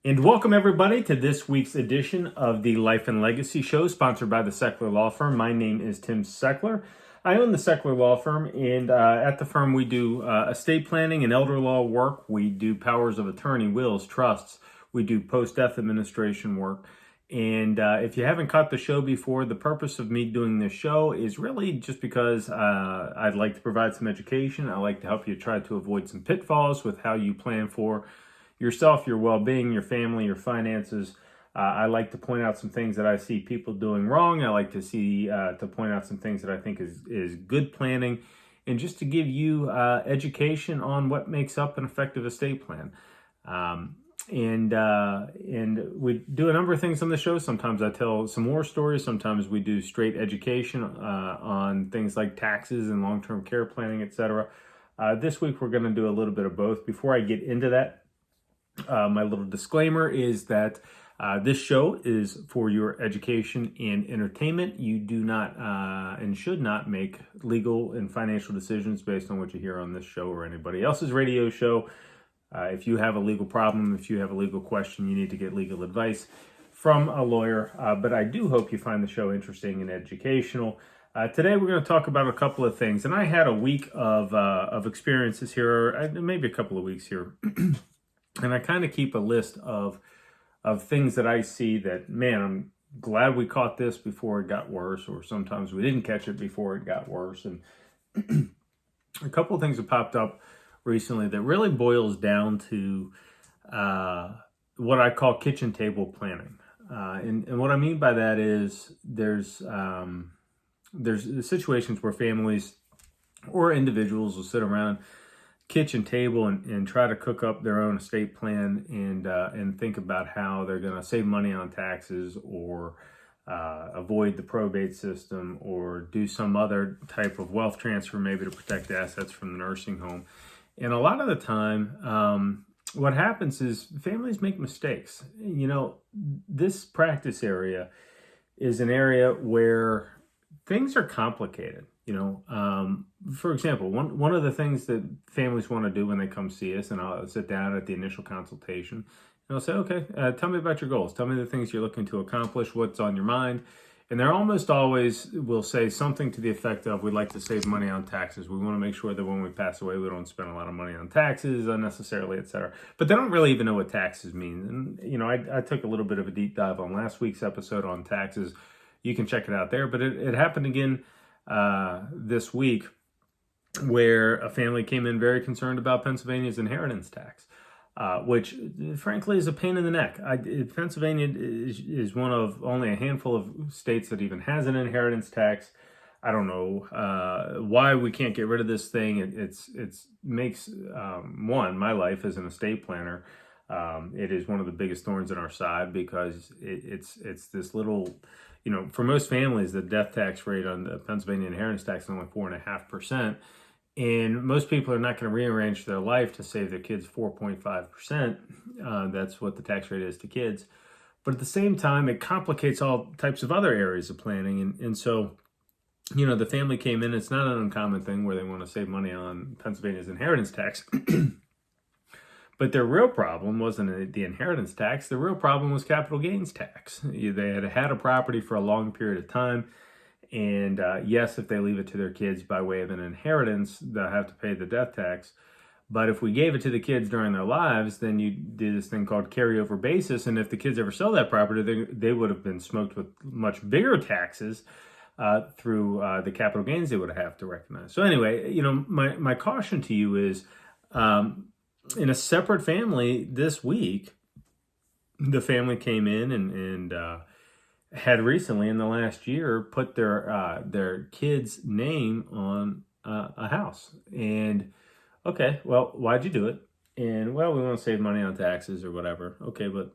And welcome everybody to this week's edition of the Life and Legacy Show, sponsored by the Seckler Law Firm. My name is Tim Seckler. I own the Seckler Law Firm, and at the firm we do estate planning and elder law work. We do powers of attorney, wills, trusts. We do post-death administration work. And if you haven't caught the show before, the purpose of me doing this show is really just because I'd like to provide some education. I like to help you try to avoid some pitfalls with how you plan for yourself, your well-being, your family, your finances. I like to point out some things that I see people doing wrong. I like to point out some things that I think is good planning, and just to give you education on what makes up an effective estate plan. And we do a number of things on the show. Sometimes I tell some war stories. Sometimes we do straight education on things like taxes and long-term care planning, etc. This week we're going to do a little bit of both. Before I get into that, my little disclaimer is that this show is for your education and entertainment. You do not and should not make legal and financial decisions based on what you hear on this show or anybody else's radio show. If you have a legal problem, if you have a legal question, you need to get legal advice from a lawyer. But I do hope you find the show interesting and educational. Today we're going to talk about a couple of things. And I had a week of experiences here, maybe a couple of weeks here. And I kind of keep a list of things that I see that, man, I'm glad we caught this before it got worse, or sometimes we didn't catch it before it got worse. And a couple of things have popped up recently that really boils down to what I call kitchen table planning. And what I mean by that is there's situations where families or individuals will sit around kitchen table and try to cook up their own estate plan and think about how they're going to save money on taxes, or avoid the probate system, or do some other type of wealth transfer, maybe to protect assets from the nursing home. And a lot of the time, what happens is families make mistakes. You know, this practice area is an area where things are complicated. For example, one of the things that families want to do when they come see us, and I'll sit down at the initial consultation, and I'll say, okay, tell me about your goals. Tell me the things you're looking to accomplish, what's on your mind. And they're almost always will say something to the effect of, we'd like to save money on taxes. We want to make sure that when we pass away, we don't spend a lot of money on taxes unnecessarily, etc. But they don't really even know what taxes mean. And, I took a little bit of a deep dive on last week's episode on taxes. You can check it out there. But it happened again this week, where a family came in very concerned about Pennsylvania's inheritance tax, which frankly is a pain in the neck. Pennsylvania is one of only a handful of states that even has an inheritance tax. I don't know why we can't get rid of this thing. It makes my life as an estate planner. It is one of the biggest thorns in our side, because it's this little, for most families, the death tax rate on the Pennsylvania inheritance tax is only 4.5%. And most people are not going to rearrange their life to save their kids 4.5%. That's what the tax rate is to kids. But at the same time, it complicates all types of other areas of planning. And so, the family came in. It's not an uncommon thing where they want to save money on Pennsylvania's inheritance tax. But their real problem wasn't the inheritance tax. The real problem was capital gains tax. They had a property for a long period of time. And yes, if they leave it to their kids by way of an inheritance, they'll have to pay the death tax. But if we gave it to the kids during their lives, then you do this thing called carryover basis. And if the kids ever sell that property, they would have been smoked with much bigger taxes through the capital gains they would have to recognize. So anyway, my caution to you is, in a separate family this week, the family came in and had recently, in the last year, put their kid's name on a house. And okay, well, why'd you do it? And well, we want to save money on taxes or whatever. Okay, but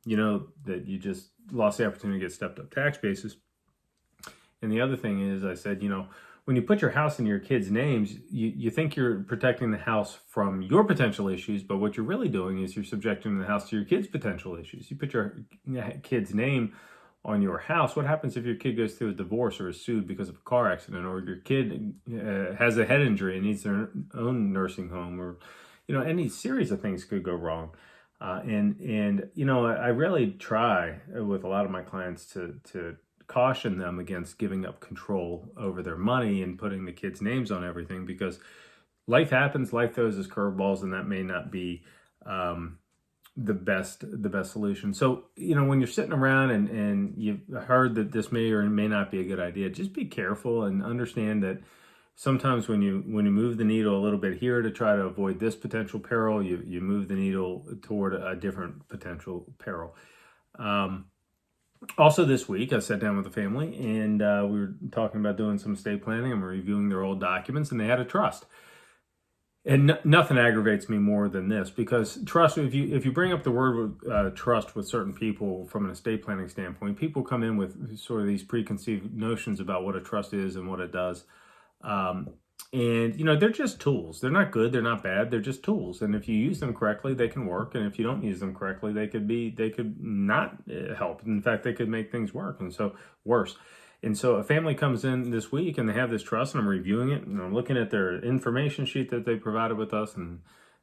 that you just lost the opportunity to get stepped up tax basis. And the other thing is, I said, when you put your house in your kids' names, you think you're protecting the house from your potential issues, but what you're really doing is you're subjecting the house to your kids' potential issues. You put your kid's name on your house. What happens if your kid goes through a divorce or is sued because of a car accident, or your kid has a head injury and needs their own nursing home, or any series of things could go wrong. And I really try with a lot of my clients to caution them against giving up control over their money and putting the kids' names on everything, because life happens, life throws us curveballs, and that may not be the best solution. So, when you're sitting around and you've heard that this may or may not be a good idea, just be careful and understand that sometimes when you move the needle a little bit here to try to avoid this potential peril, you move the needle toward a different potential peril. Also this week, I sat down with the family and we were talking about doing some estate planning and reviewing their old documents, and they had a trust. And nothing aggravates me more than this, because trust, if you bring up the word trust with certain people from an estate planning standpoint, people come in with sort of these preconceived notions about what a trust is and what it does. And they're just tools. They're not good, they're not bad, they're just tools. And if you use them correctly, they can work. And if you don't use them correctly, they could not help. In fact, they could make things work, and so worse. And so a family comes in this week and they have this trust, and I'm reviewing it and I'm looking at their information sheet that they provided with us, and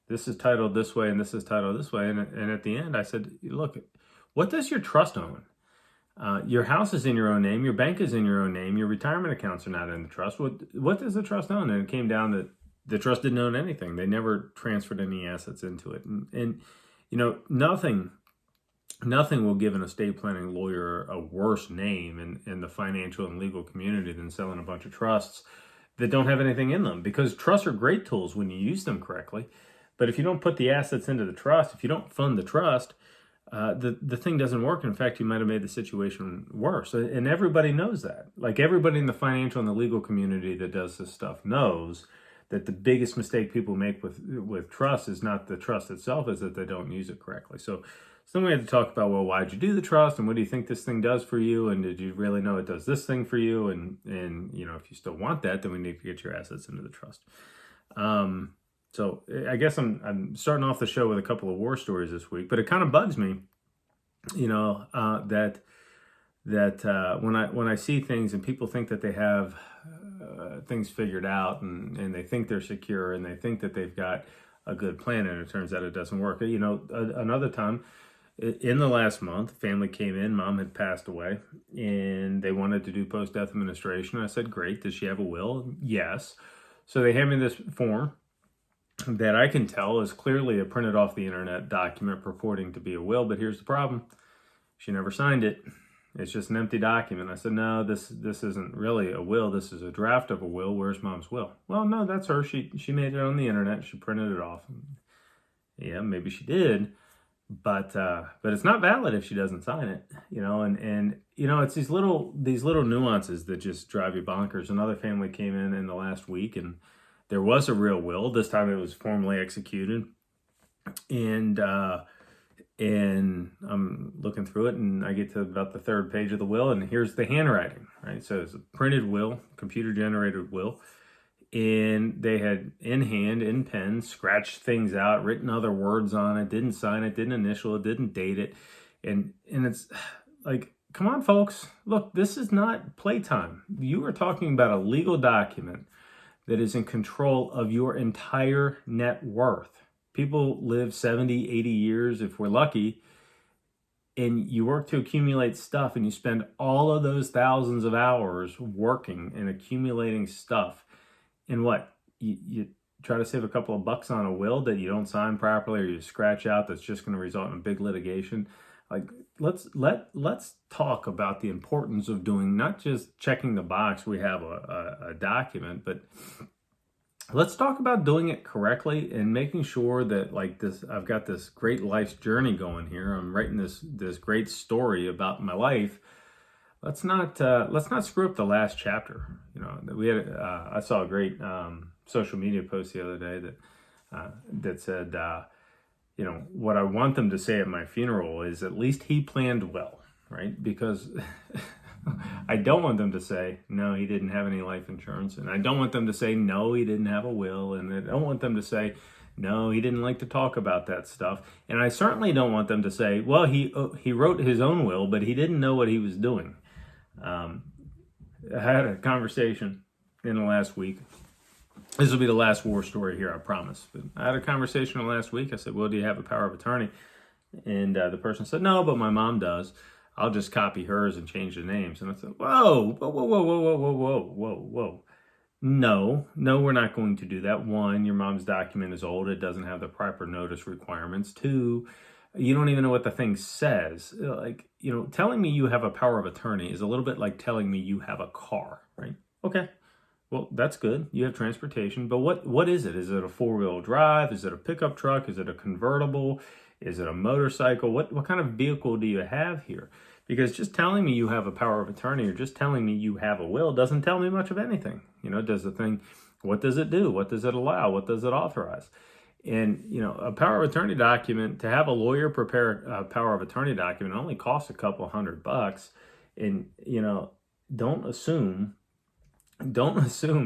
this is titled this way and this is titled this way. And at the end I said, look, what does your trust own? Your house is in your own name, your bank is in your own name, your retirement accounts are not in the trust. What does the trust own? And it came down that the trust didn't own anything. They never transferred any assets into it. And nothing will give an estate planning lawyer a worse name in the financial and legal community than selling a bunch of trusts that don't have anything in them, because trusts are great tools when you use them correctly. But if you don't put the assets into the trust, if you don't fund the trust, the thing doesn't work. In fact, you might have made the situation worse. And everybody knows that. Like, everybody in the financial and the legal community that does this stuff knows that the biggest mistake people make with trust is not the trust itself, is that they don't use it correctly. So then we had to talk about, well, why'd you do the trust, and what do you think this thing does for you, and did you really know it does this thing for you, and if you still want that, then we need to get your assets into the trust. So I guess I'm starting off the show with a couple of war stories this week, but it kind of bugs me, that when I see things and people think that they have things figured out, and they think they're secure, and they think that they've got a good plan, and it turns out it doesn't work. Another time in the last month, family came in, mom had passed away, and they wanted to do post-death administration. I said, great. Does she have a will? Yes. So they hand me this form that I can tell is clearly a printed off the internet document purporting to be a will, but here's the problem. She never signed it. It's just an empty document. I said, no, this isn't really a will. This is a draft of a will. Where's mom's will? Well, no, that's her. She made it on the internet. She printed it off. Yeah, maybe she did, but it's not valid if she doesn't sign it. And it's these little nuances that just drive you bonkers. Another family came in the last week, and there was a real will. This time it was formally executed, and I'm looking through it, and I get to about the third page of the will, and here's the handwriting, right? So it's a printed will, computer-generated will, and they had in hand, in pen, scratched things out, written other words on it, didn't sign it, didn't initial it, didn't date it, and it's like, come on, folks. Look, this is not playtime. You are talking about a legal document that is in control of your entire net worth. People live 70, 80 years, if we're lucky, and you work to accumulate stuff, and you spend all of those thousands of hours working and accumulating stuff. And what? You try to save a couple of bucks on a will that you don't sign properly, or you scratch out, that's just going to result in a big litigation. Like, let's talk about the importance of doing, not just checking the box, we have a document, but let's talk about doing it correctly and making sure that, like, this, I've got this great life's journey going here. I'm writing this great story about my life. Let's not screw up the last chapter. We had I saw a great social media post the other day that said, what I want them to say at my funeral is, at least he planned well, right? Because I don't want them to say, no, he didn't have any life insurance. And I don't want them to say, no, he didn't have a will. And I don't want them to say, no, he didn't like to talk about that stuff. And I certainly don't want them to say, well, he wrote his own will, but he didn't know what he was doing. I had a conversation in the last week. This will be the last war story here, I promise. But I had a conversation last week. I said, well, do you have a power of attorney? And the person said, no, but my mom does. I'll just copy hers and change the names. And I said, whoa, whoa, whoa, whoa, whoa, whoa, whoa, whoa, whoa. No, we're not going to do that. One, your mom's document is old. It doesn't have the proper notice requirements. Two, you don't even know what the thing says. Like, telling me you have a power of attorney is a little bit like telling me you have a car, right? Okay, well, that's good. You have transportation, but what is it? Is it a four-wheel drive? Is it a pickup truck? Is it a convertible? Is it a motorcycle? What kind of vehicle do you have here? Because just telling me you have a power of attorney or just telling me you have a will doesn't tell me much of anything. Does the thing, what does it do? What does it allow? What does it authorize? And, a power of attorney document, to have a lawyer prepare a power of attorney document only costs a couple $100. And, don't assume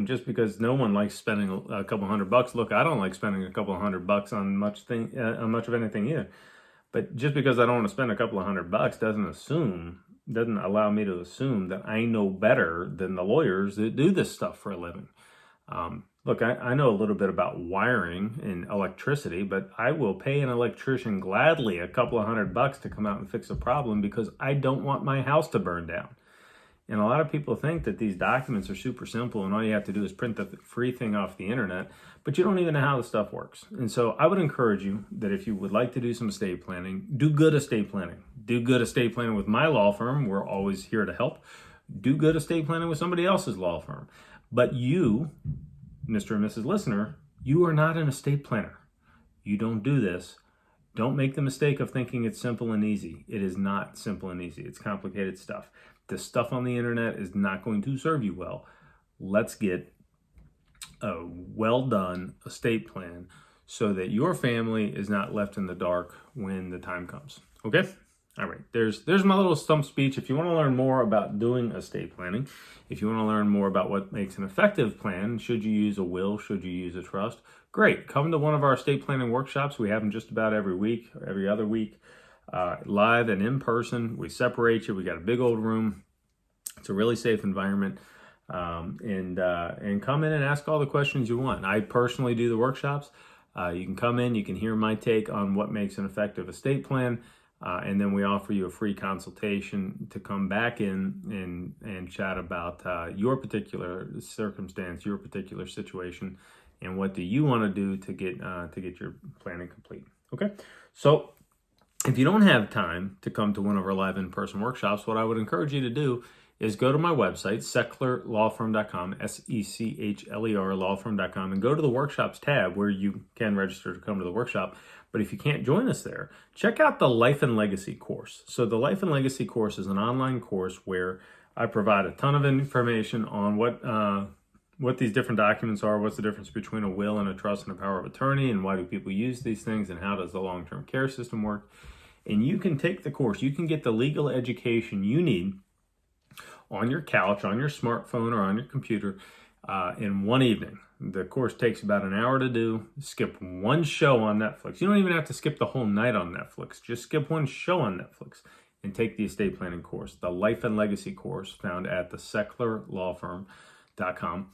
just because no one likes spending a couple $100. Look, I don't like spending a couple $100 on much of anything either. But just because I don't want to spend a couple of $100 doesn't allow me to assume that I know better than the lawyers that do this stuff for a living. Look, I know a little bit about wiring and electricity, but I will pay an electrician gladly a couple of $100 to come out and fix a problem because I don't want my house to burn down. And a lot of people think that these documents are super simple and all you have to do is print the free thing off the internet, but you don't even know how the stuff works. And so I would encourage you that if you would like to do some estate planning, do good estate planning. Do good estate planning with my law firm. We're always here to help. Do good estate planning with somebody else's law firm. But you, Mr. and Mrs. Listener, you are not an estate planner. You don't do this. Don't make the mistake of thinking it's simple and easy. It is not simple and easy. It's complicated stuff. This stuff on the internet is not going to serve you well. Let's get a well-done estate plan so that your family is not left in the dark when the time comes. Okay? All right. There's my little stump speech. If you want to learn more about doing estate planning, if you want to learn more about what makes an effective plan, should you use a will, should you use a trust, great. Come to one of our estate planning workshops. We have them just about every week, or every other week. Live and in person. We separate you. We got a big old room. It's a really safe environment. And come in and ask all the questions you want. I personally do the workshops. You can come in, you can hear my take on what makes an effective estate plan. And then we offer you a free consultation to come back in and chat about your particular circumstance, your particular situation, and what do you want to do to get your planning complete. Okay, so if you don't have time to come to one of our live in-person workshops, what I would encourage you to do is go to my website, sechlerlawfirm.com, SECHLER lawfirm.com, and go to the workshops tab where you can register to come to the workshop. But if you can't join us there, check out the Life and Legacy course. So the Life and Legacy course is an online course where I provide a ton of information on what these different documents are, what's the difference between a will and a trust and a power of attorney, and why do people use these things, and how does the long-term care system work. And you can take the course. You can get the legal education you need on your couch, on your smartphone, or on your computer in one evening. The course takes about an hour to do. Skip one show on Netflix. You don't even have to skip the whole night on Netflix. Just skip one show on Netflix and take the estate planning course, the Life and Legacy course found at the SechlerLawFirm.com.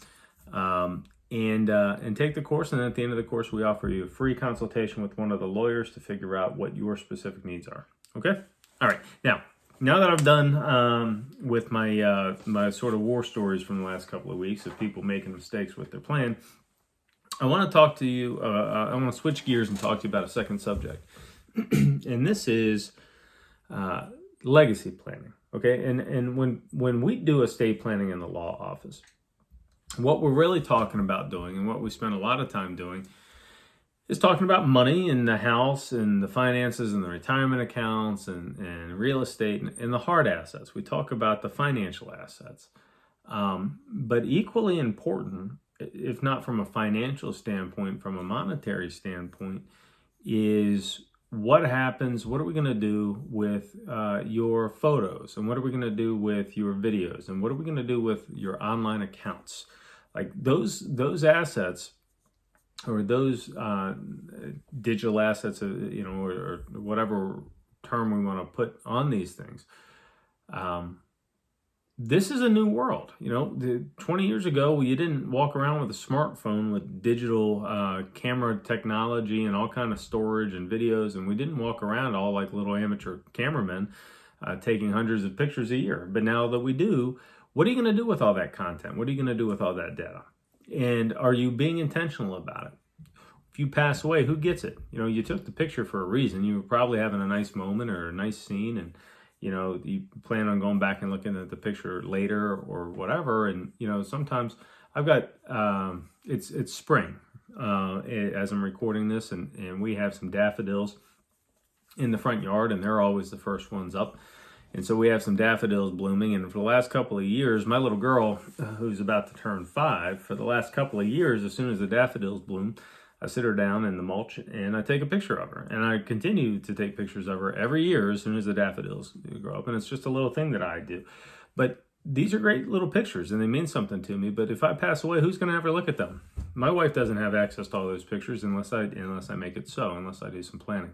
And take the course, and at the end of the course, we offer you a free consultation with one of the lawyers to figure out what your specific needs are. Okay? All right. Now that I've done with my my sort of war stories from the last couple of weeks of people making mistakes with their plan, I want to talk to you. I want to switch gears and talk to you about a second subject, and this is legacy planning. Okay, and when we do estate planning in the law office, what we're really talking about doing, and what we spend a lot of time doing, is talking about money in the house and the finances and the retirement accounts and real estate and the hard assets. We talk about the financial assets. But equally important, if not from a financial standpoint, from a monetary standpoint, is what happens, what are we going to do with your photos? And what are we going to do with your videos? And what are we going to do with your online accounts? Like those assets, or those digital assets, or whatever term we want to put on these things, this is a new world. 20 years ago, you didn't walk around with a smartphone with digital camera technology and all kind of storage and videos, and we didn't walk around all like little amateur cameramen taking hundreds of pictures a year. But now that we do, what are you going to do with all that content? What are you going to do with all that data? And are you being intentional about it? If you pass away, who gets it? You took the picture for a reason. You were probably having a nice moment or a nice scene, and you plan on going back and looking at the picture later or whatever. And sometimes I've got it's spring as I'm recording this, and we have some daffodils in the front yard, and they're always the first ones up. And so we have some daffodils blooming. And for the last couple of years, my little girl, who's about to turn 5, for the last couple of years, as soon as the daffodils bloom, I sit her down in the mulch and I take a picture of her. And I continue to take pictures of her every year as soon as the daffodils grow up. And it's just a little thing that I do. But these are great little pictures and they mean something to me. But if I pass away, who's going to ever look at them? My wife doesn't have access to all those pictures unless I make it so, unless I do some planning.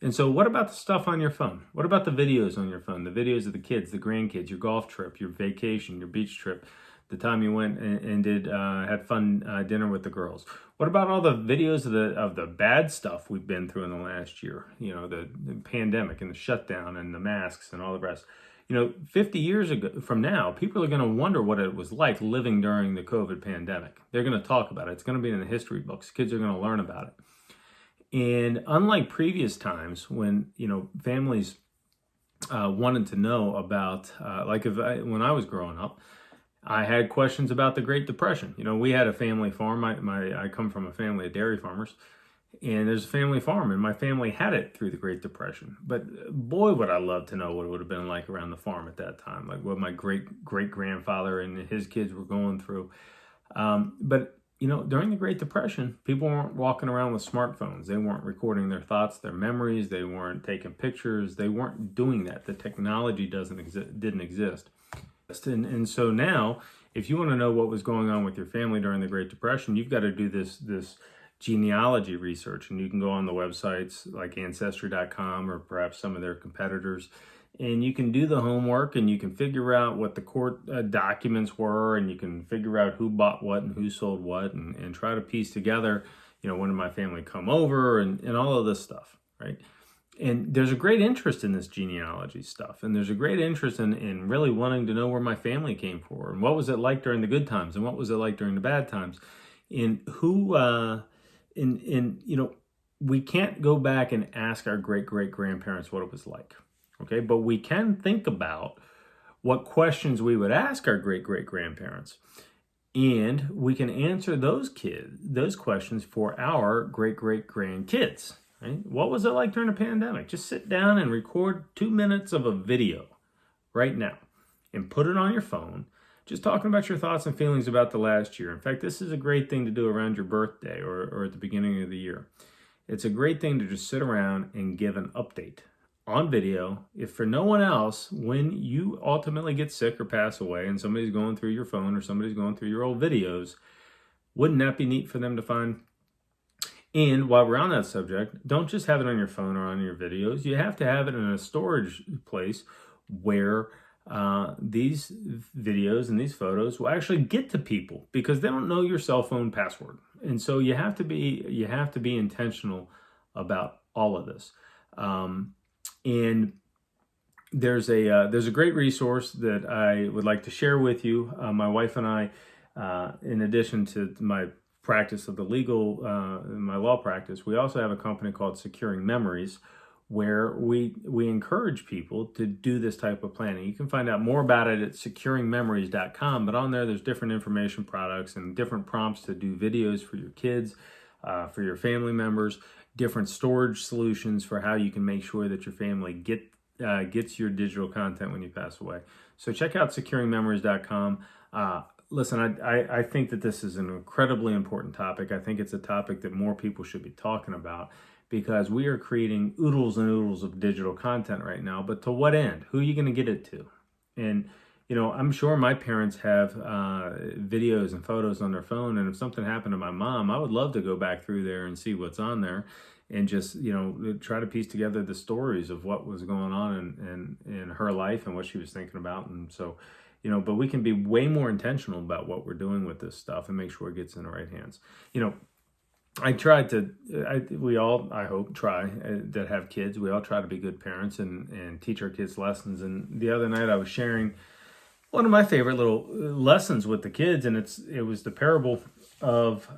And so what about the stuff on your phone? What about the videos on your phone? The videos of the kids, the grandkids, your golf trip, your vacation, your beach trip, the time you went and had fun dinner with the girls. What about all the videos of the bad stuff we've been through in the last year? The pandemic and the shutdown and the masks and all the rest. 50 years ago from now, people are going to wonder what it was like living during the COVID pandemic. They're going to talk about it. It's going to be in the history books. Kids are going to learn about it. And unlike previous times when, families wanted to know about, when I was growing up, I had questions about the Great Depression. We had a family farm. I come from a family of dairy farmers, and there's a family farm, and my family had it through the Great Depression. But boy, would I love to know what it would have been like around the farm at that time, like what my great-grandfather and his kids were going through. But during the Great Depression, people weren't walking around with smartphones. They weren't recording their thoughts, their memories. They weren't taking pictures. They weren't doing that. The technology didn't exist. And so now, if you want to know what was going on with your family during the Great Depression, you've got to do this genealogy research. And you can go on the websites like Ancestry.com or perhaps some of their competitors. And you can do the homework and you can figure out what the court documents were, and you can figure out who bought what and who sold what, and try to piece together, when did my family come over and all of this stuff, right? And there's a great interest in this genealogy stuff. And there's a great interest in really wanting to know where my family came from and what was it like during the good times and what was it like during the bad times. And we can't go back and ask our great-great-grandparents what it was like. Okay, but we can think about what questions we would ask our great-great-grandparents. And we can answer those questions for our great-great-grandkids. Right? What was it like during the pandemic? Just sit down and record 2 minutes of a video right now and put it on your phone, just talking about your thoughts and feelings about the last year. In fact, this is a great thing to do around your birthday or at the beginning of the year. It's a great thing to just sit around and give an update on video. If for no one else, when you ultimately get sick or pass away and somebody's going through your phone or somebody's going through your old videos, wouldn't that be neat for them to find? And while we're on that subject, don't just have it on your phone or on your videos. You have to have it in a storage place where these videos and these photos will actually get to people, because they don't know your cell phone password. And so you have to be intentional about all of this. And there's a great resource that I would like to share with you. My wife and I, in addition to my practice of my law practice, we also have a company called Securing Memories, where we encourage people to do this type of planning. You can find out more about it at securingmemories.com, but on there's different information products and different prompts to do videos for your kids, for your family members, different storage solutions for how you can make sure that your family gets your digital content when you pass away. So check out securingmemories.com. Listen, I think that this is an incredibly important topic. I think it's a topic that more people should be talking about, because we are creating oodles and oodles of digital content right now. But to what end? Who are you going to get it to? And, I'm sure my parents have videos and photos on their phone. And if something happened to my mom, I would love to go back through there and see what's on there and just, try to piece together the stories of what was going on in her life and what she was thinking about. And so, but we can be way more intentional about what we're doing with this stuff and make sure it gets in the right hands. I tried to, we all, I hope, try that have kids. We all try to be good parents and teach our kids lessons. And the other night I was sharing one of my favorite little lessons with the kids, and it was the parable of,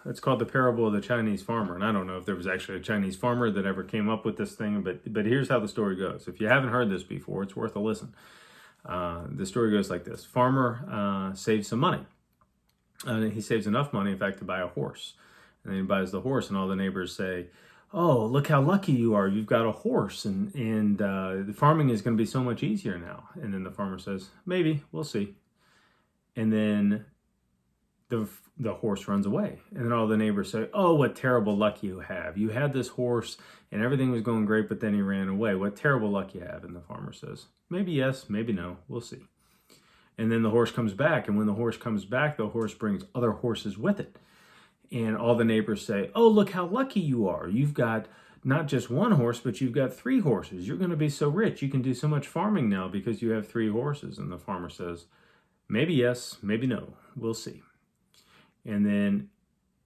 it's called the parable of the Chinese farmer. And I don't know if there was actually a Chinese farmer that ever came up with this thing, but here's how the story goes. If you haven't heard this before, it's worth a listen. The story goes like this. Farmer saves some money. He saves enough money, in fact, to buy a horse. And then he buys the horse, and all the neighbors say, "Oh, look how lucky you are. You've got a horse, and the farming is going to be so much easier now." And then the farmer says, "Maybe, we'll see." And then the horse runs away. And then all the neighbors say, "Oh, what terrible luck you have. You had this horse, and everything was going great, but then he ran away. What terrible luck you have." And the farmer says, "Maybe yes, maybe no. We'll see." And then the horse comes back, and when the horse comes back, the horse brings other horses with it. And all the neighbors say, "Oh, look how lucky you are. You've got not just one horse, but you've got 3 horses. You're going to be so rich. You can do so much farming now because you have 3 horses." And the farmer says, "Maybe yes, maybe no. We'll see." And then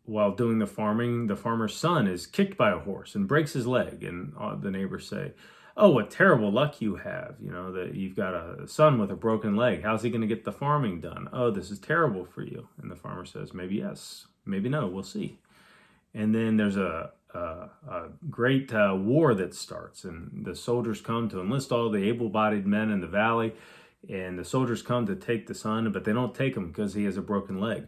while doing the farming, the farmer's son is kicked by a horse and breaks his leg. And the neighbors say, "Oh, what terrible luck you have. That you've got a son with a broken leg. How's he going to get the farming done? Oh, this is terrible for you." And the farmer says, "Maybe yes, maybe no, we'll see." And then there's a great war that starts, and the soldiers come to enlist all the able-bodied men in the valley, and the soldiers come to take the son, but they don't take him because he has a broken leg.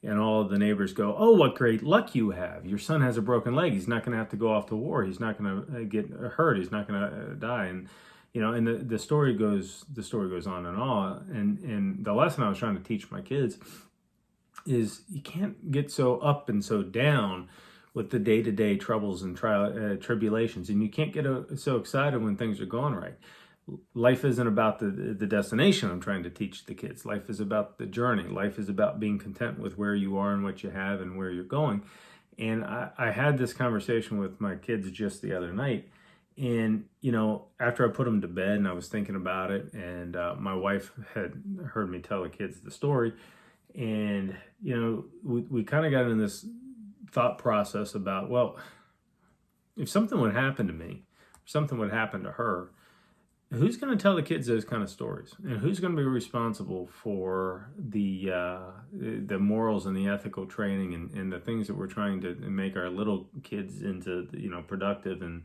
And all of the neighbors go, "Oh, what great luck you have. Your son has a broken leg. He's not going to have to go off to war. He's not going to get hurt. He's not going to die." And and the story goes on and on. And the lesson I was trying to teach my kids is you can't get so up and so down with the day-to-day troubles and tribulations, and you can't get so excited when things are going right. Life isn't about the destination. I'm trying to teach the kids. Life is about the journey. Life is about being content with where you are and what you have and where you're going. And I had this conversation with my kids just the other night. And, after I put them to bed and I was thinking about it, and my wife had heard me tell the kids the story. And, we kind of got in this thought process about, well, if something would happen to me, if something would happen to her, who's going to tell the kids those kind of stories? And who's going to be responsible for the morals and the ethical training and the things that we're trying to make our little kids into, productive and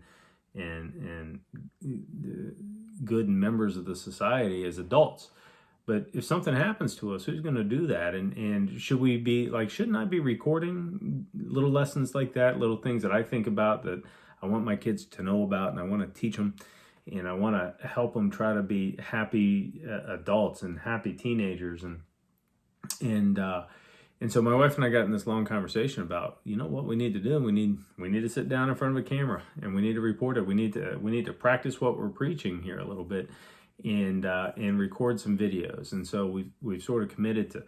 good members of the society as adults? But if something happens to us, who's going to do that? And should we be shouldn't I be recording little lessons like that, little things that I think about that I want my kids to know about, and I want to teach them, and I want to help them try to be happy adults and happy teenagers. And so my wife and I got in this long conversation about, what we need to do. We need to sit down in front of a camera, and we need to report it. We need to practice what we're preaching here a little bit, and record some videos. And so we've sort of committed to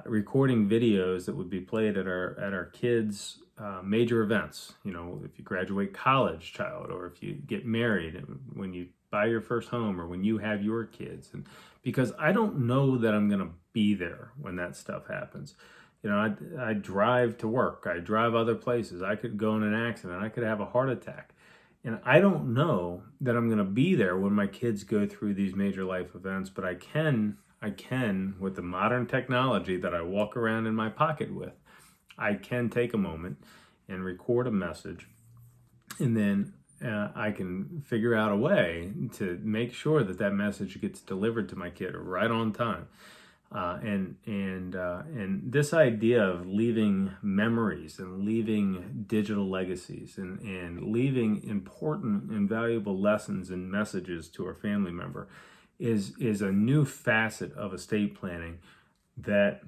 recording videos that would be played at our kids' major events. If you graduate college, child, or if you get married, when you buy your first home, or when you have your kids. And because I don't know that I'm going to be there when that stuff happens. I drive to work. I drive other places. I could go in an accident. I could have a heart attack. And I don't know that I'm going to be there when my kids go through these major life events, but I can, with the modern technology that I walk around in my pocket with, I can take a moment and record a message, and then I can figure out a way to make sure that message gets delivered to my kid right on time. And this idea of leaving memories and leaving digital legacies and leaving important and valuable lessons and messages to our family member is a new facet of estate planning that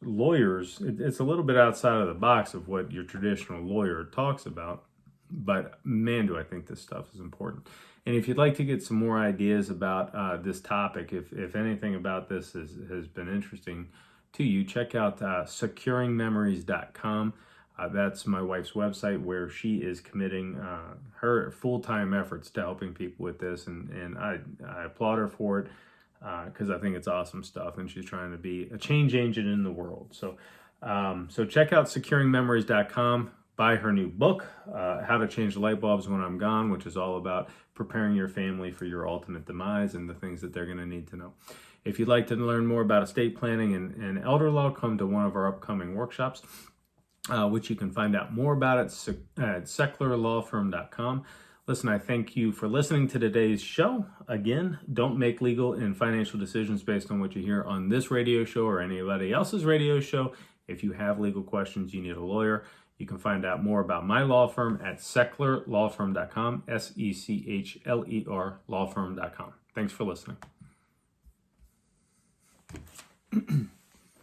lawyers, it's a little bit outside of the box of what your traditional lawyer talks about, but man, do I think this stuff is important. And if you'd like to get some more ideas about this topic, if anything about this has been interesting to you, check out securingmemories.com. That's my wife's website, where she is committing her full-time efforts to helping people with this, and I applaud her for it. because I think it's awesome stuff, and she's trying to be a change agent in the world. So check out securingmemories.com. Buy her new book, How to Change the Light Bulbs When I'm Gone, which is all about preparing your family for your ultimate demise and the things that they're going to need to know. If you'd like to learn more about estate planning and elder law, come to one of our upcoming workshops, which you can find out more about at secklerlawfirm.com. Listen, I thank you for listening to today's show. Again, don't make legal and financial decisions based on what you hear on this radio show or anybody else's radio show. If you have legal questions, you need a lawyer. You can find out more about my law firm at secklerlawfirm.com, SECHLER lawfirm.com. Thanks for listening.